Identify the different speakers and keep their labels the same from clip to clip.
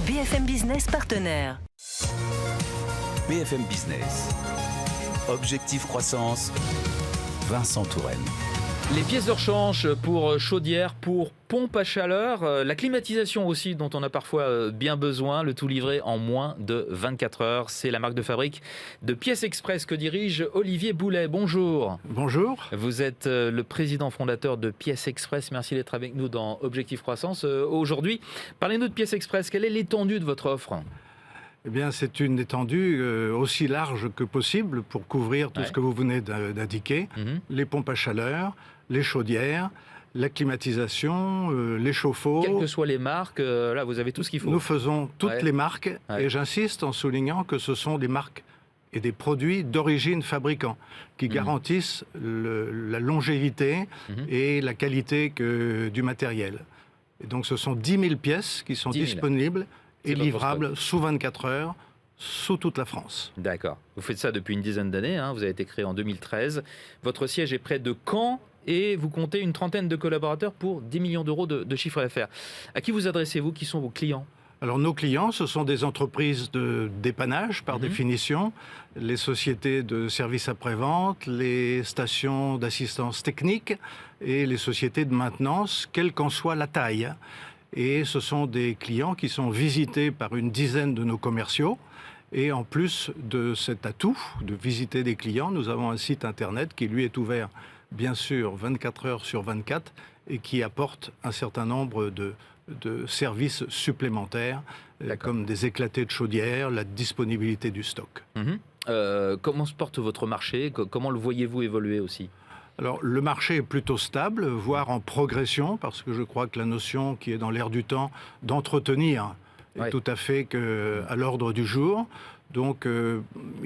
Speaker 1: BFM Business partenaire.
Speaker 2: BFM Business. Objectif croissance. Vincent Touraine.
Speaker 3: Les pièces de rechange pour chaudière, pour pompe à chaleur, la climatisation aussi dont on a parfois bien besoin, le tout livré en moins de 24 heures. C'est la marque de fabrique de Pièces Express que dirige Olivier Boulet. Bonjour.
Speaker 4: Bonjour.
Speaker 3: Vous êtes le président fondateur de Pièces Express. Merci d'être avec nous dans Objectif Croissance. Aujourd'hui, parlez-nous de Pièces Express. Quelle est l'étendue de votre offre ?
Speaker 4: Eh bien, c'est une étendue aussi large que possible pour couvrir tout ce que vous venez d'indiquer. Les pompes à chaleur, les chaudières, la climatisation, les chauffe-eau.
Speaker 3: Quelles que soient les marques, là, vous avez tout ce qu'il faut.
Speaker 4: Nous faisons toutes les marques et j'insiste en soulignant que ce sont des marques et des produits d'origine fabricant qui garantissent la longévité et la qualité du matériel. Et donc, ce sont 10 000 pièces qui sont disponibles et livrables sous 24 heures, sous toute la France.
Speaker 3: D'accord. Vous faites ça depuis une dizaine d'années, hein. Vous avez été créé en 2013. Votre siège est près de Caen et vous comptez une trentaine de collaborateurs pour 10 millions d'euros de chiffre d'affaires. À qui vous adressez-vous ? Qui sont vos clients ?
Speaker 4: Alors nos clients, ce sont des entreprises dépannage par définition, les sociétés de services après-vente, les stations d'assistance technique et les sociétés de maintenance, quelle qu'en soit la taille. Et ce sont des clients qui sont visités par une dizaine de nos commerciaux. Et en plus de cet atout de visiter des clients, nous avons un site internet qui lui est ouvert, bien sûr, 24 heures sur 24 et qui apporte un certain nombre de services supplémentaires, comme des éclatés de chaudière, la disponibilité du stock.
Speaker 3: Comment se porte votre marché ? Comment le voyez-vous évoluer aussi ?
Speaker 4: Alors, le marché est plutôt stable, voire en progression, parce que je crois que la notion qui est dans l'air du temps d'entretenir est tout à fait à l'ordre du jour. Donc,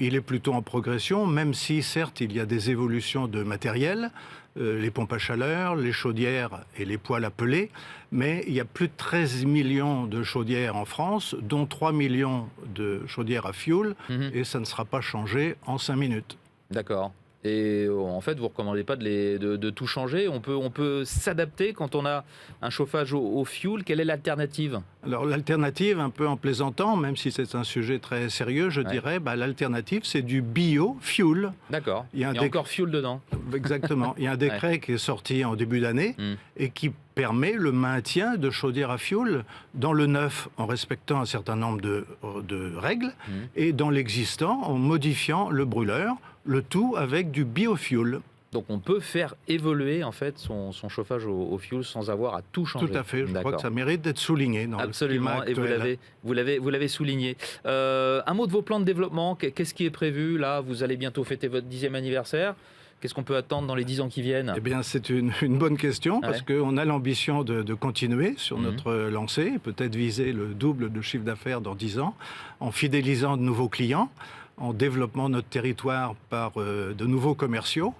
Speaker 4: il est plutôt en progression, même si, certes, il y a des évolutions de matériel, les pompes à chaleur, les chaudières et les poêles à peler, mais il y a plus de 13 millions de chaudières en France, dont 3 millions de chaudières à fioul, et ça ne sera pas changé en 5 minutes.
Speaker 3: D'accord. Et en fait, vous ne recommandez pas de tout changer. On peut s'adapter quand on a un chauffage au fioul. Quelle est l'alternative ?
Speaker 4: Alors l'alternative, un peu en plaisantant, même si c'est un sujet très sérieux, je dirais, l'alternative, c'est du bio-fuel.
Speaker 3: D'accord. Il y a encore fuel dedans.
Speaker 4: Exactement. Il y a un décret qui est sorti en début d'année et qui permet le maintien de chaudières à fioul dans le neuf en respectant un certain nombre de règles et dans l'existant en modifiant le brûleur, le tout avec du biofuel.
Speaker 3: Donc on peut faire évoluer en fait son chauffage au fioul sans avoir à tout changer.
Speaker 4: Tout à fait, je crois que ça mérite d'être souligné dans
Speaker 3: Absolument,
Speaker 4: le climat actuel.
Speaker 3: Et vous l'avez souligné. Un mot de vos plans de développement, qu'est-ce qui est prévu là ? Vous allez bientôt fêter votre 10e anniversaire. Qu'est-ce qu'on peut attendre dans les 10 ans qui viennent ?
Speaker 4: Eh bien, c'est une bonne question parce qu'on a l'ambition de continuer sur notre lancée, peut-être viser le double de chiffre d'affaires dans 10 ans, en fidélisant de nouveaux clients, en développant notre territoire par de nouveaux commerciaux,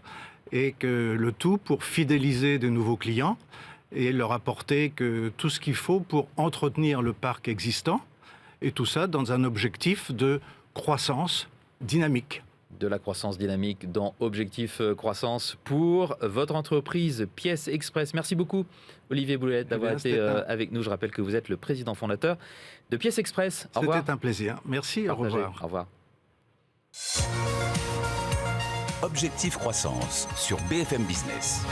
Speaker 4: et que le tout pour fidéliser de nouveaux clients et leur apporter tout ce qu'il faut pour entretenir le parc existant, et tout ça dans un objectif de croissance dynamique.
Speaker 3: De la croissance dynamique dans Objectif Croissance pour votre entreprise Pièces Express. Merci beaucoup Olivier Boulet d'avoir été avec nous. Je rappelle que vous êtes le président fondateur de Pièces Express. Au revoir.
Speaker 4: C'était un plaisir. Merci, au revoir.
Speaker 3: Au revoir.
Speaker 2: Objectif Croissance sur BFM Business.